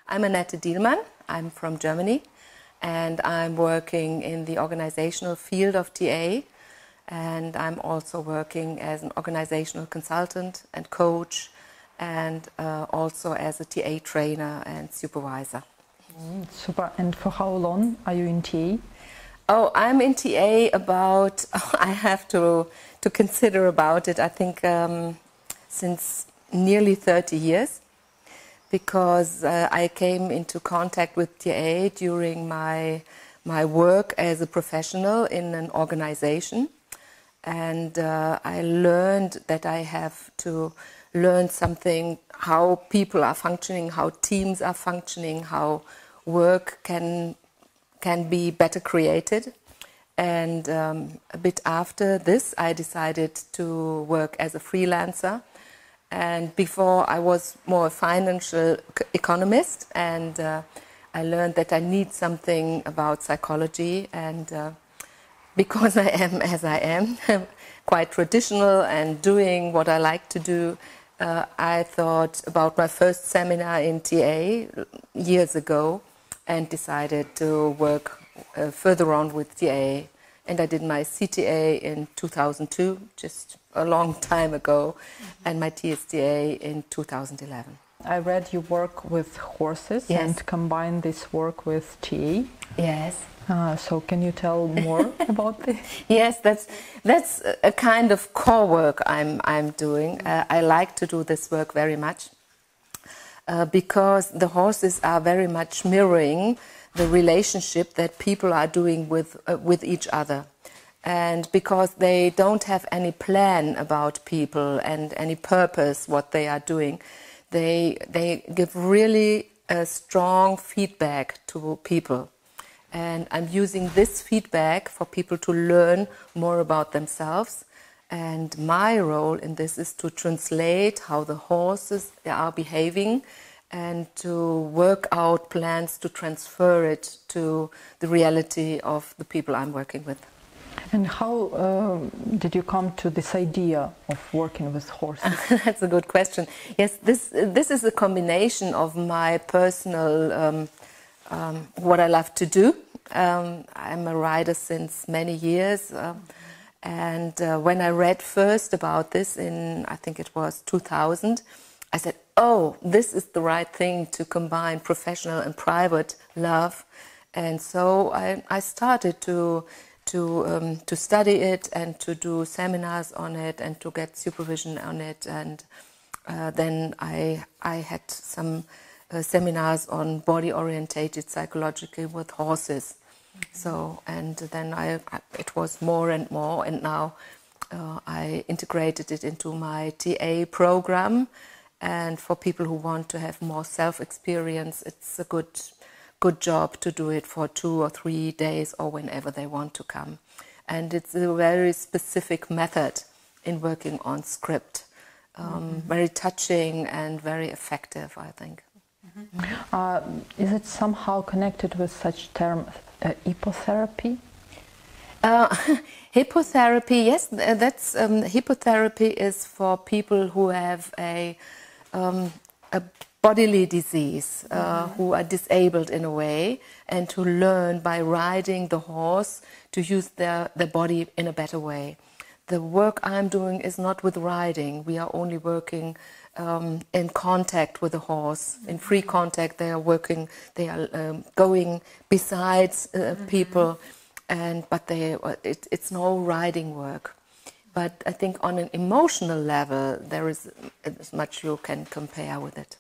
I'm Anette Dielmann. I'm from Germany, and I'm working in the organizational field of TA, and I'm also working as an organizational consultant and coach, and also as a TA trainer and supervisor. Super. And for how long are you in TA? Oh, I'm in TA about, I have to consider about it, I think since nearly 30 years. Because I came into contact with TA during my work as a professional in an organization, and I learned that I have to learn something, how people are functioning, how teams are functioning, how work can be better created. And a bit after this I decided to work as a freelancer. And before I was more a financial economist, and I learned that I need something about psychology, and because I am as I am, quite traditional and doing what I like to do, I thought about my first seminar in TA years ago and decided to work further on with TA. And I did my CTA in 2002, just a long time ago, and my TSTA in 2011. I read you work with horses. Yes. And combine this work with TA. Yes. So can you tell more about this? Yes, that's a kind of core work I'm doing. I like to do this work very much because the horses are very much mirroring the relationship that people are doing with each other. And because they don't have any plan about people and any purpose what they are doing, they give really strong feedback to people. And I'm using this feedback for people to learn more about themselves. And my role in this is to translate how the horses are behaving and to work out plans to transfer it to the reality of the people I'm working with. And how did you come to this idea of working with horses? That's a good question. Yes, this is a combination of my personal, what I love to do. I'm a rider since many years. And when I read first about this in, I think it was 2000, I said, oh, this is the right thing to combine professional and private love. And so I started to study it and to do seminars on it and to get supervision on it. And then I had some seminars on body-orientated psychology with horses. So, and then it was more and more, and now I integrated it into my TA program. And for people who want to have more self-experience, it's a good job to do it for 2 or 3 days or whenever they want to come. And it's a very specific method in working on script. Very touching and very effective, I think. Is it somehow connected with such term hippotherapy? Hippotherapy, yes, that's hippotherapy is for people who have a bodily disease, who are disabled in a way, and to learn by riding the horse to use their body in a better way. The work I'm doing is not with riding. We are only working in contact with the horse. In free contact, they are working. They are going besides people, but it's no riding work. But I think on an emotional level, there is as much you can compare with it.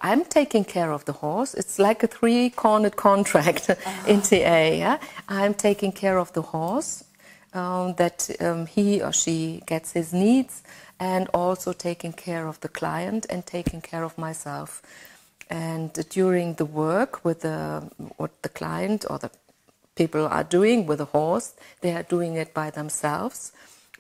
I'm taking care of the horse. It's like a 3-cornered contract in TA. Yeah? I'm taking care of the horse, that he or she gets his needs, and also taking care of the client and taking care of myself. And during the work with what the client or the people are doing with the horse, they are doing it by themselves.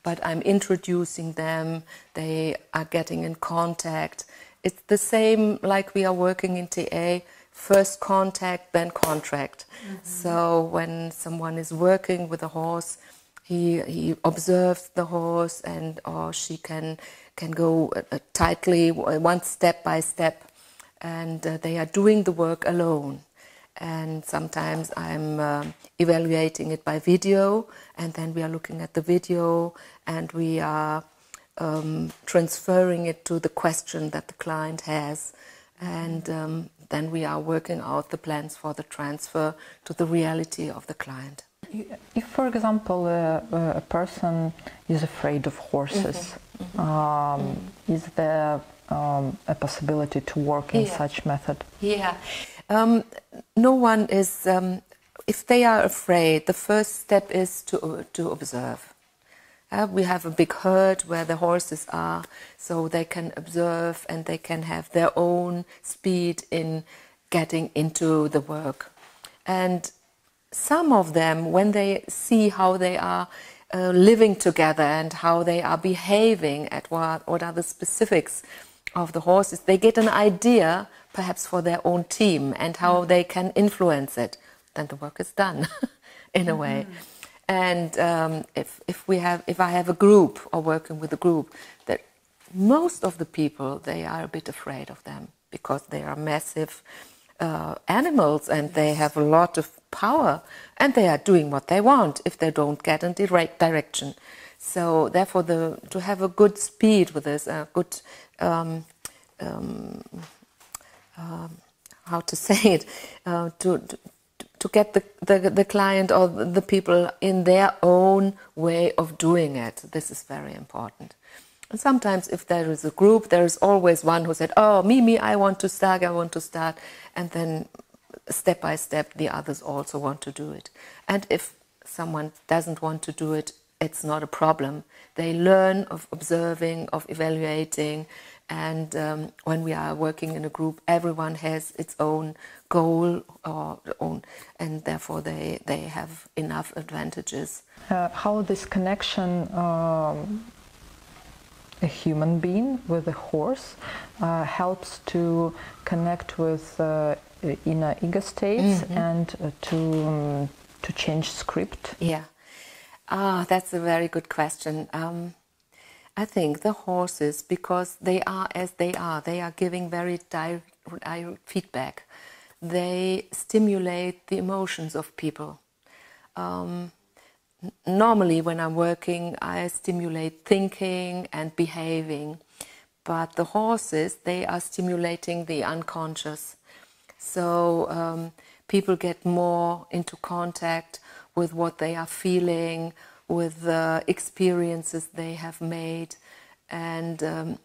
But I'm introducing them, they are getting in contact. It's the same like we are working in TA, first contact, then contract. So when someone is working with a horse, he observes the horse, and or she can go tightly, one step by step, and they are doing the work alone. And sometimes I'm evaluating it by video, and then we are looking at the video and we are transferring it to the question that the client has, and then we are working out the plans for the transfer to the reality of the client. If, for example, a person is afraid of horses, is there a possibility to work in such method? Yeah. No one is, if they are afraid, the first step is to observe. We have a big herd where the horses are, so they can observe and they can have their own speed in getting into the work. And some of them, when they see how they are living together and how they are behaving, at what are the specifics of the horses, they get an idea perhaps for their own team and how they can influence it. Then the work is done in a way. And if I have a group or working with a group, that most of the people, they are a bit afraid of them because they are massive animals and they have a lot of power and they are doing what they want if they don't get in the right direction. So therefore, to have a good speed with this, a good how to say it, to get the client or the people in their own way of doing it. This is very important. And sometimes if there is a group, there is always one who said, oh, me, I want to start. And then step by step, the others also want to do it. And if someone doesn't want to do it, it's not a problem. They learn of observing, of evaluating, and when we are working in a group, everyone has its own goal or own, and therefore they have enough advantages. How this connection, a human being with a horse, helps to connect with inner ego states and to change script? Yeah. That's a very good question. I think the horses, because they are as they are giving very direct feedback. They stimulate the emotions of people. Normally when I'm working, I stimulate thinking and behaving. But the horses, they are stimulating the unconscious. So people get more into contact with what they are feeling, with the experiences they have made, and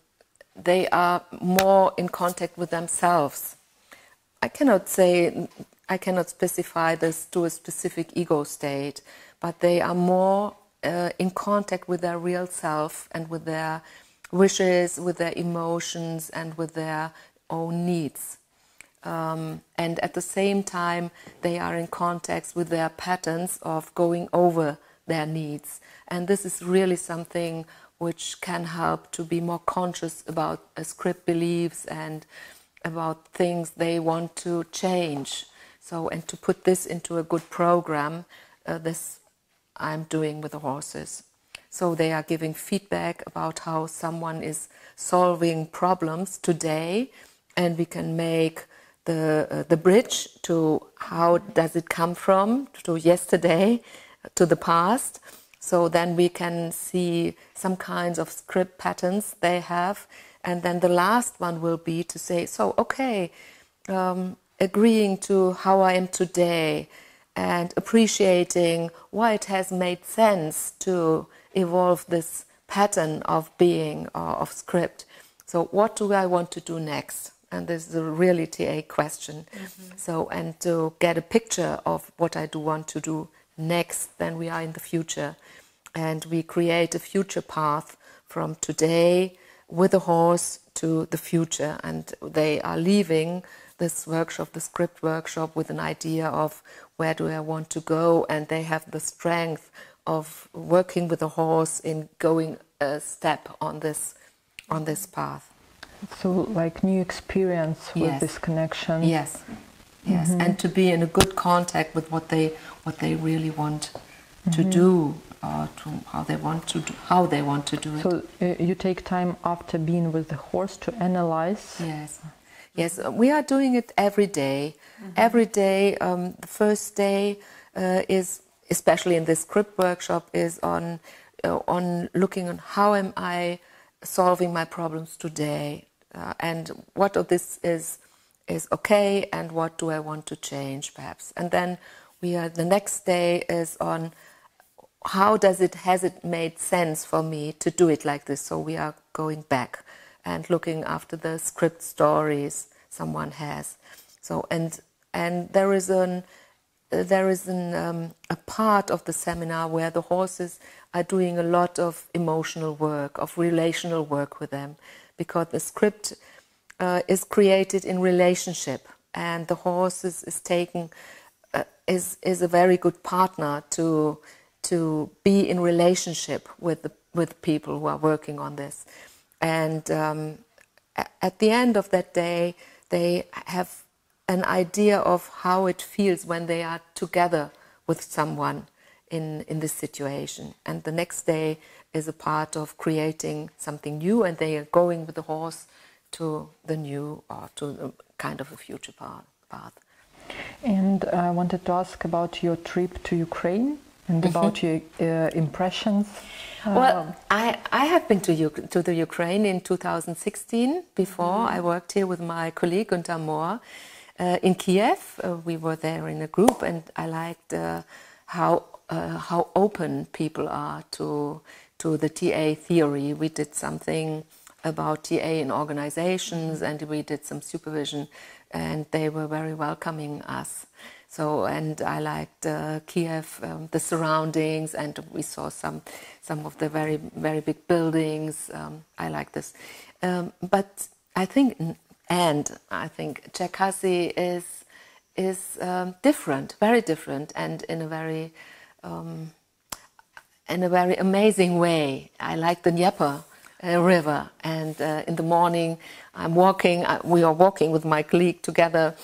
they are more in contact with themselves. I cannot specify this to a specific ego state, but they are more in contact with their real self and with their wishes, with their emotions and with their own needs. And at the same time, they are in contact with their patterns of going over their needs. And this is really something which can help to be more conscious about script beliefs and about things they want to change. So, and to put this into a good program, this I'm doing with the horses. So they are giving feedback about how someone is solving problems today, and we can make the bridge to how does it come from, to yesterday, to the past. So then we can see some kinds of script patterns they have. And then the last one will be to say, so, okay, agreeing to how I am today and appreciating why it has made sense to evolve this pattern of being or of script. So what do I want to do next? And this is a really TA question. So, and to get a picture of what I do want to do next, then we are in the future. And we create a future path from today with a horse to the future. And they are leaving this workshop, the script workshop, with an idea of where do I want to go. And they have the strength of working with a horse in going a step on this path. So, like new experience with this connection. Yes, yes, and to be in a good contact with what they really want to do, or to how they want to do it. So you take time after being with the horse to analyze. Yes, we are doing it every day. Every day, the first day is, especially in this script workshop, is on looking on how am I solving my problems today, and what of this is okay, and what do I want to change, perhaps. And then the next day is on has it made sense for me to do it like this. So we are going back and looking after the script stories someone has. So and there is a part of the seminar where the horses are doing a lot of emotional work, of relational work with them, because the script is created in relationship, and the horse is a very good partner to be in relationship with people who are working on this. And at the end of that day, they have an idea of how it feels when they are together with someone in this situation. And the next day is a part of creating something new, and they are going with the horse to the new, or to kind of a future path. And I wanted to ask about your trip to Ukraine and about your impressions. Well, I have been to the Ukraine in 2016. Before, I worked here with my colleague Gunther Mohr in Kiev. We were there in a group, and I liked how open people are to the TA theory. We did something about TA in organizations, and we did some supervision, and they were very welcoming us. So, and I liked Kiev, the surroundings, and we saw some of the very, very big buildings. I like this, but I think Cherkasy is different, very different, and in a very amazing way. I like the Dnieper river, and in the morning we are walking with my colleague together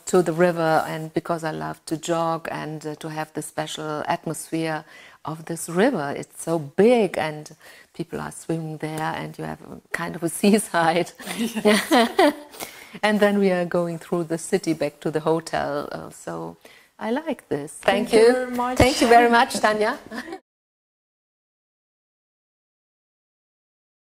to the river, and because I love to jog and to have the special atmosphere of this river. It's so big, and people are swimming there, and you have a kind of a seaside. And then we are going through the city back to the hotel, so I like this. Thank you very much. Thank you very much, Tanya.